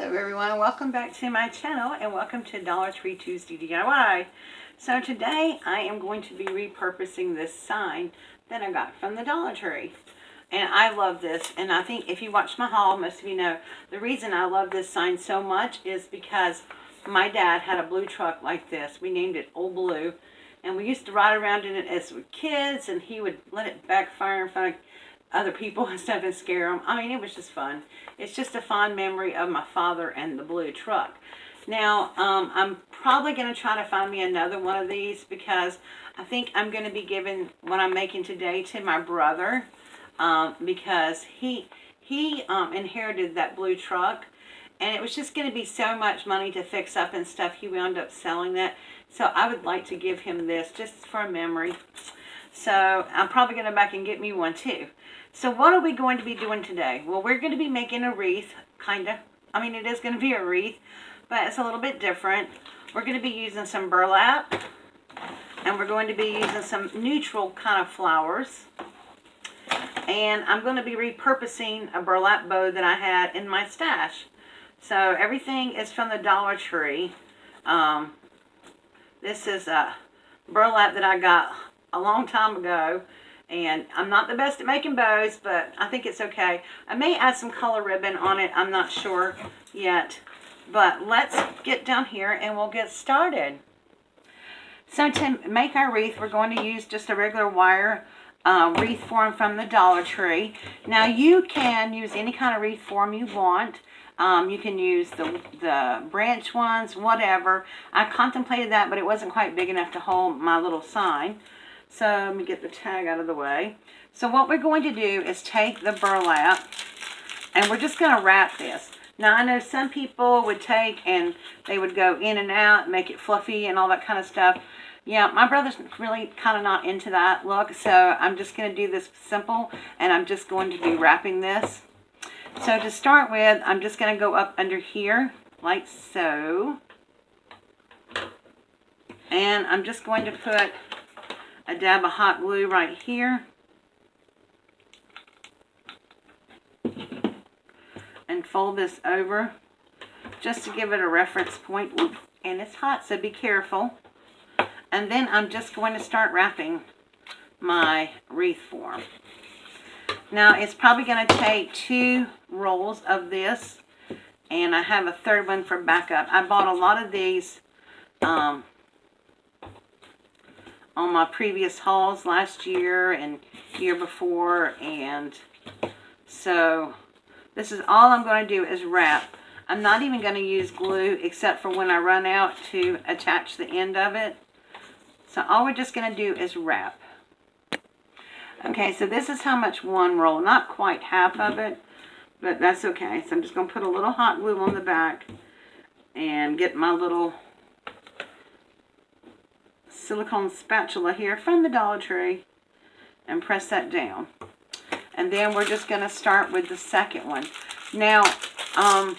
Hello everyone, and welcome back to my channel, and welcome to Dollar Tree Tuesday DIY. So today I am going to be repurposing this sign that I got from the Dollar Tree. And I love this, and I think if you watch my haul, most of you know the reason I love this sign so much is because my dad had a blue truck like this. We named it Old Blue, and we used to ride around in it as kids, and he would let it backfire in front of other people and stuff and scare them. I mean, it was just fun. It's just a fond memory of my father and the blue truck. Now, I'm probably going to try to find me another one of these because I think I'm going to be giving what I'm making today to my brother because he inherited that blue truck, and it was just going to be so much money to fix up and stuff. He wound up selling that. So I would like to give him this just for a memory. So I'm probably going to go back and get me one too. So what are we going to be doing today? Well, we're going to be making a wreath, kind of. I mean, it is going to be a wreath, but it's a little bit different. We're going to be using some burlap, and we're going to be using some neutral kind of flowers. And I'm going to be repurposing a burlap bow that I had in my stash. So everything is from the Dollar Tree. This is a burlap that I got a long time ago. And I'm not the best at making bows, but I think it's okay. I may add some color ribbon on it. I'm not sure yet. But let's get down here and we'll get started. So to make our wreath, we're going to use just a regular wire wreath form from the Dollar Tree. Now you can use any kind of wreath form you want. You can use the branch ones, whatever. I contemplated that, but it wasn't quite big enough to hold my little sign. So let me get the tag out of the way. So what we're going to do is take the burlap and we're just going to wrap this. Now I know some people would take and they would go in and out, make it fluffy and all that kind of stuff. Yeah, my brother's really kind of not into that look, so I'm just going to do this simple, and I'm just going to be wrapping this. So to start with, I'm just going to go up under here like so. And I'm just going to put a dab of hot glue right here. And fold this over just to give it a reference point. Oops, and it's hot, so be careful. And then I'm just going to start wrapping my wreath form. Now it's probably going to take 2 rolls of this, and I have a third one for backup. I bought a lot of these on my previous hauls last year and year before, and so this is all I'm going to do is wrap. I'm not even going to use glue except for when I run out to attach the end of it. So all we're just going to do is wrap. Okay, so this is how much one roll, not quite half of it, but that's okay. So I'm just going to put a little hot glue on the back and get my little silicone spatula here from the Dollar Tree and press that down. And then we're just going to start with the second one. Now, I'll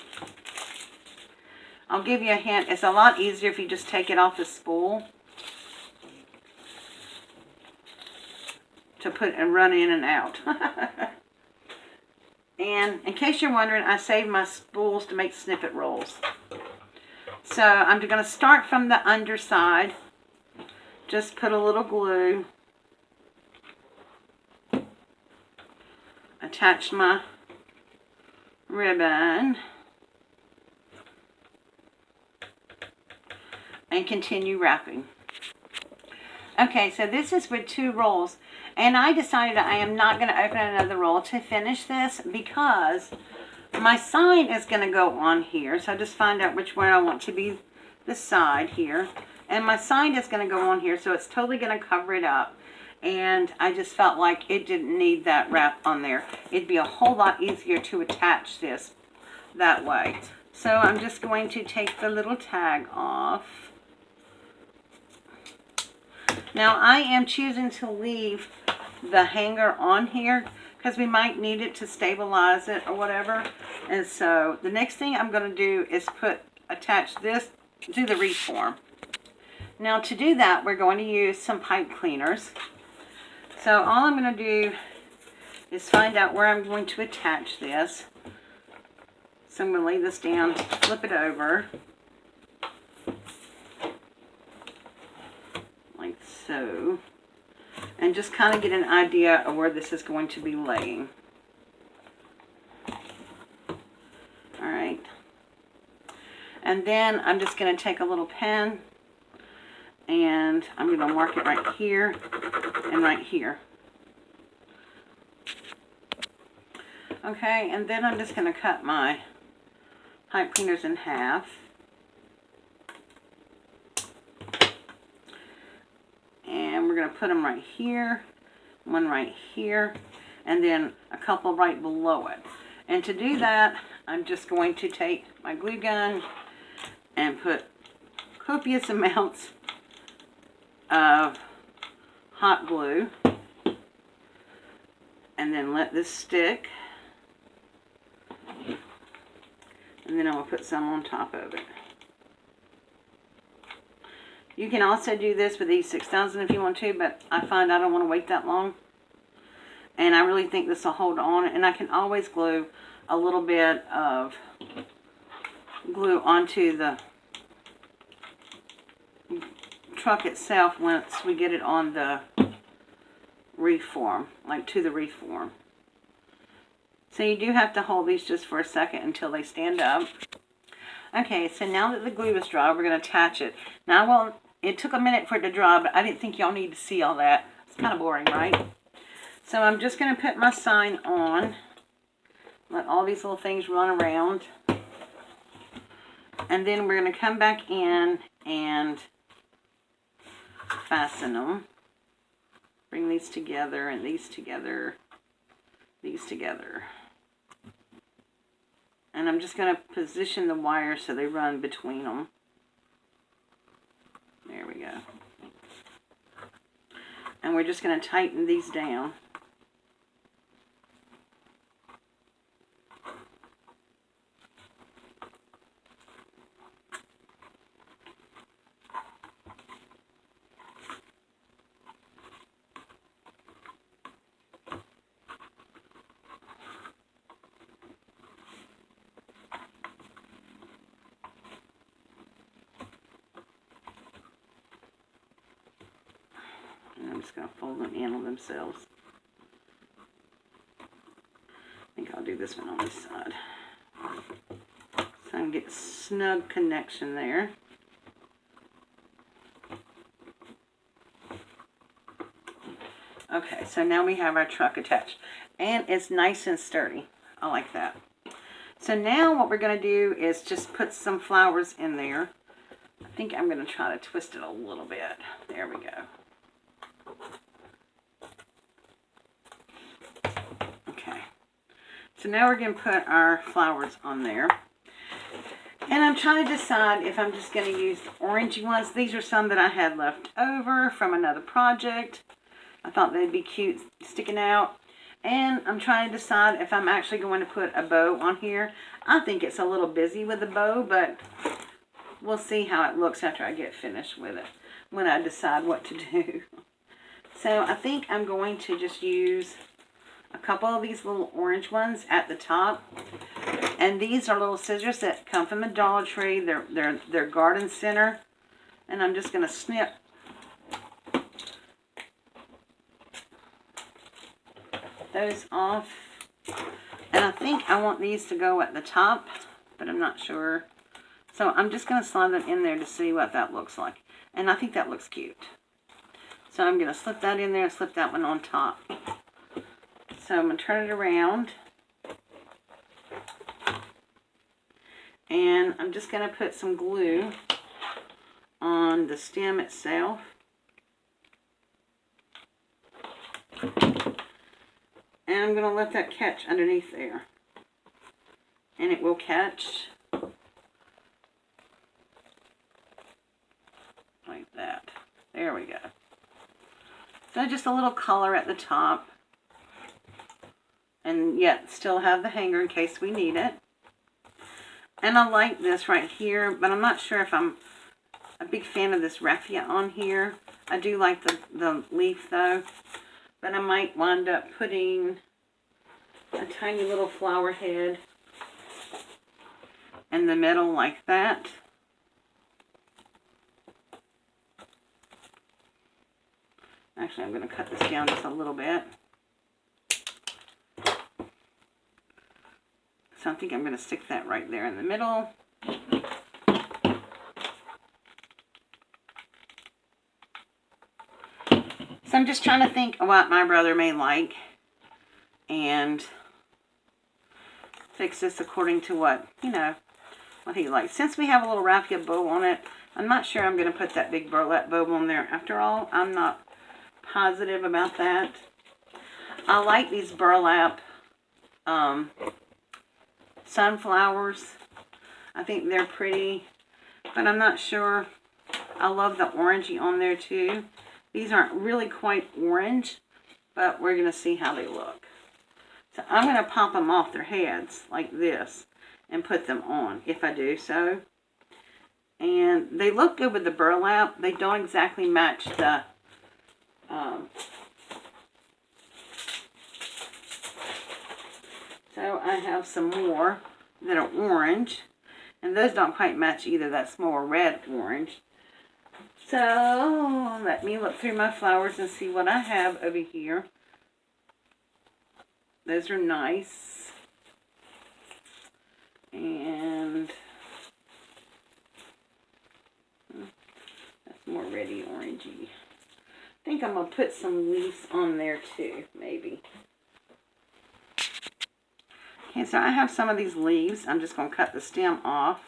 give you a hint. It's a lot easier if you just take it off the spool to put and run in and out. And in case you're wondering, I saved my spools to make snippet rolls. So I'm going to start from the underside. Just put a little glue, attach my ribbon, and continue wrapping. Okay, so this is with 2 rolls, and I decided I am not going to open another roll to finish this because my sign is going to go on here. So I just find out which one I want to be the side here. And my sign is going to go on here, so it's totally going to cover it up. And I just felt like it didn't need that wrap on there. It'd be a whole lot easier to attach this that way. So I'm just going to take the little tag off. Now I am choosing to leave the hanger on here because we might need it to stabilize it or whatever. And so the next thing I'm going to do is attach this to the wreath form. Now to do that, we're going to use some pipe cleaners. So all I'm going to do is find out where I'm going to attach this. So I'm going to lay this down, flip it over, like so, and just kind of get an idea of where this is going to be laying. Alright. And then I'm just going to take a little pen and I'm going to mark it right here and right here. Okay, and then I'm just going to cut my pipe cleaners in half. And we're going to put them right here, one right here, and then a couple right below it. And to do that, I'm just going to take my glue gun and put copious amounts of hot glue, and then let this stick, and then I'm going to put some on top of it. You can also do this with E6000 if you want to, but I find I don't want to wait that long. And I really think this will hold on, and I can always glue a little bit of glue onto the truck itself once we get it on the Wreath form, like to the Wreath form. So you do have to hold these just for a second until they stand up. Okay, so now that the glue is dry, we're going to attach it. Now, well, it took a minute for it to dry, but I didn't think y'all need to see all that. It's kind of boring, right? So I'm just going to put my sign on. Let all these little things run around. And then we're going to come back in and fasten them. Bring these together and these together. These together. And I'm just going to position the wires so they run between them. There we go. And we're just going to tighten these down. I'm just going to fold them in on themselves. I think I'll do this one on this side. So I can get a snug connection there. Okay, so now we have our truck attached. And it's nice and sturdy. I like that. So now what we're going to do is just put some flowers in there. I think I'm going to try to twist it a little bit. There we go. Okay, so now we're going to put our flowers on there. And I'm trying to decide if I'm just going to use the orangey ones. These are some that I had left over from another project. I thought they'd be cute sticking out. And I'm trying to decide if I'm actually going to put a bow on here. I think it's a little busy with the bow, but we'll see how it looks after I get finished with it, when I decide what to do. So I think I'm going to just use a couple of these little orange ones at the top. And these are little scissors that come from the Dollar Tree. They're garden center. And I'm just going to snip those off. And I think I want these to go at the top, but I'm not sure. So I'm just going to slide them in there to see what that looks like. And I think that looks cute. So I'm going to slip that in there and slip that one on top. So I'm going to turn it around. And I'm just going to put some glue on the stem itself. And I'm going to let that catch underneath there. And it will catch like that. There we go. So just a little color at the top. And yet still have the hanger in case we need it. And I like this right here, but I'm not sure if I'm a big fan of this raffia on here. I do like the leaf though. But I might wind up putting a tiny little flower head in the middle like that. Actually, I'm going to cut this down just a little bit. So I think I'm going to stick that right there in the middle. So I'm just trying to think of what my brother may like and fix this according to what, you know, what he likes. Since we have a little raffia bow on it, I'm not sure I'm going to put that big burlap bow on there. After all, I'm not positive about that. I like these burlap sunflowers. I think they're pretty, but I'm not sure. I love the orangey on there too. These aren't really quite orange, but we're going to see how they look. So I'm going to pop them off their heads like this and put them on if I do so. And they look good with the burlap. They don't exactly match the so I have some more that are orange, and those don't quite match either. That's more red orange. So let me look through my flowers and see what I have over here. Those are nice. And that's more reddy orangey. I think I'm going to put some leaves on there too, maybe. Okay, so I have some of these leaves. I'm just going to cut the stem off.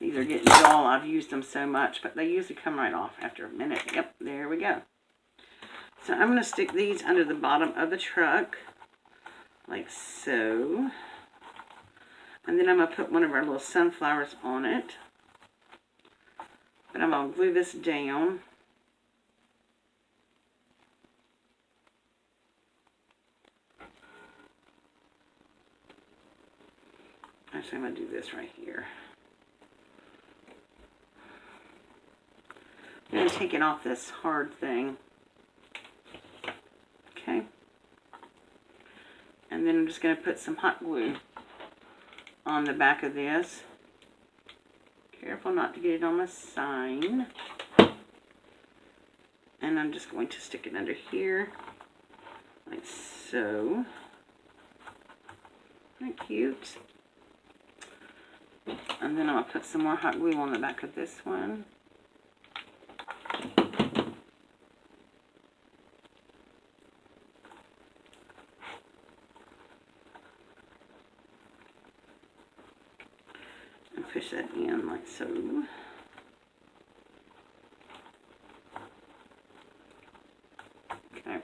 These are getting dull. I've used them so much, but they usually come right off after a minute. Yep, there we go. So I'm going to stick these under the bottom of the truck, like so. And then I'm going to put one of our little sunflowers on it. But I'm going to glue this down. Actually, I'm going to do this right here. I'm going to take it off this hard thing. Okay. And then I'm just going to put some hot glue on the back of this. Careful not to get it on my sign. And I'm just going to stick it under here, like so. Isn't that cute? And then I'm going to put some more hot glue on the back of this one. And push that in like so. Okay.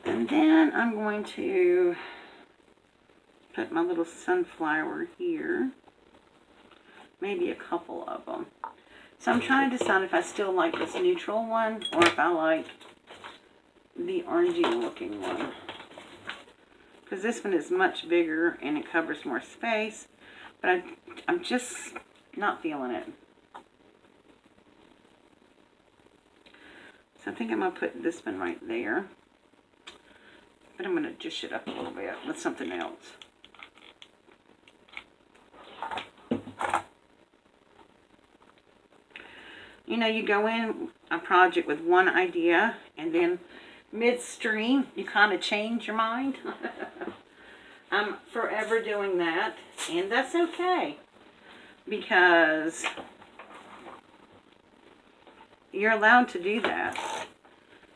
And then I'm going to put my little sunflower here. Maybe a couple of them. So I'm trying to decide if I still like this neutral one or if I like the orangey looking one. Because this one is much bigger and it covers more space. But I'm just not feeling it. So I think I'm going to put this one right there. But I'm going to dish it up a little bit with something else. You know, you go in a project with one idea and then midstream you kind of change your mind. I'm forever doing that, and that's okay because you're allowed to do that.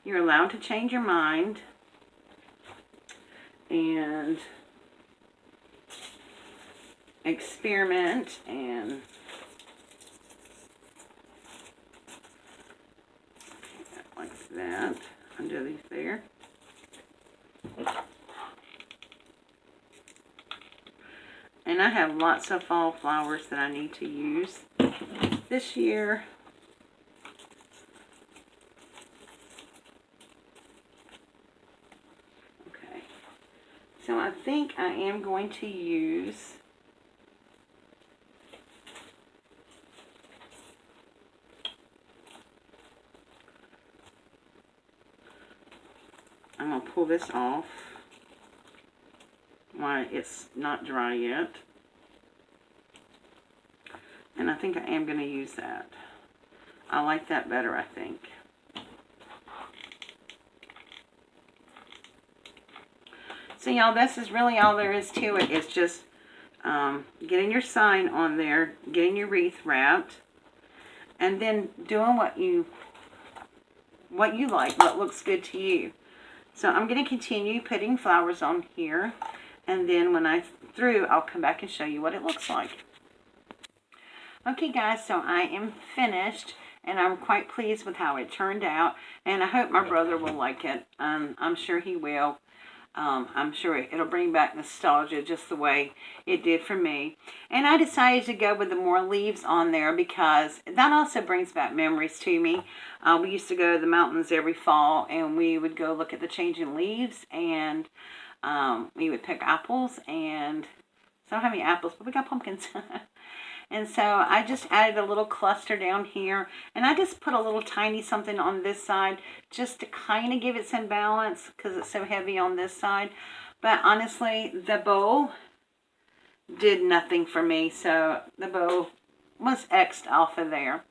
You're allowed to change your mind and experiment and like that under these there. And I have lots of fall flowers that I need to use this year. Okay. So I think I am going to use I'm going to pull this off while it's not dry yet. And I think I am going to use that. I like that better, I think. So y'all, this is really all there is to it. It's just getting your sign on there, getting your wreath wrapped, and then doing what you like, what looks good to you. So I'm going to continue putting flowers on here, and then when I'm through, I'll come back and show you what it looks like. Okay guys, so I am finished, and I'm quite pleased with how it turned out, and I hope my brother will like it. I'm sure he will. I'm sure it'll bring back nostalgia just the way it did for me. And I decided to go with the more leaves on there because that also brings back memories to me. We used to go to the mountains every fall, and we would go look at the changing leaves, and we would pick apples, and so I don't have any apples, but we got pumpkins. And so I just added a little cluster down here, and I just put a little tiny something on this side just to kind of give it some balance because it's so heavy on this side. But honestly, the bow did nothing for me, so the bow was X'd off of there.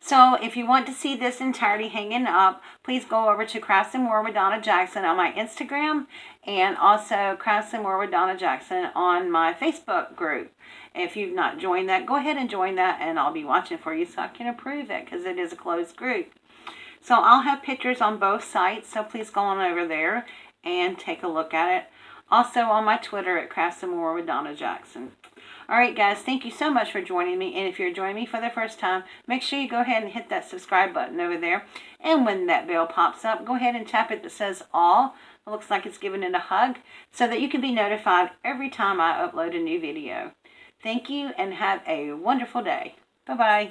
So if you want to see this entirety hanging up, please go over to Crafts and More with Donna Jackson on my Instagram, and also Crafts and More with Donna Jackson on my Facebook group. If you've not joined that, go ahead and join that, and I'll be watching for you so I can approve it because it is a closed group. So I'll have pictures on both sites, so please go on over there and take a look at it. Also on my Twitter at Crafts and More with Donna Jackson. Alright guys, thank you so much for joining me, and if you're joining me for the first time, make sure you go ahead and hit that subscribe button over there, and when that bell pops up, go ahead and tap it that says all. It looks like it's giving it a hug, so that you can be notified every time I upload a new video. Thank you, and have a wonderful day. Bye-bye.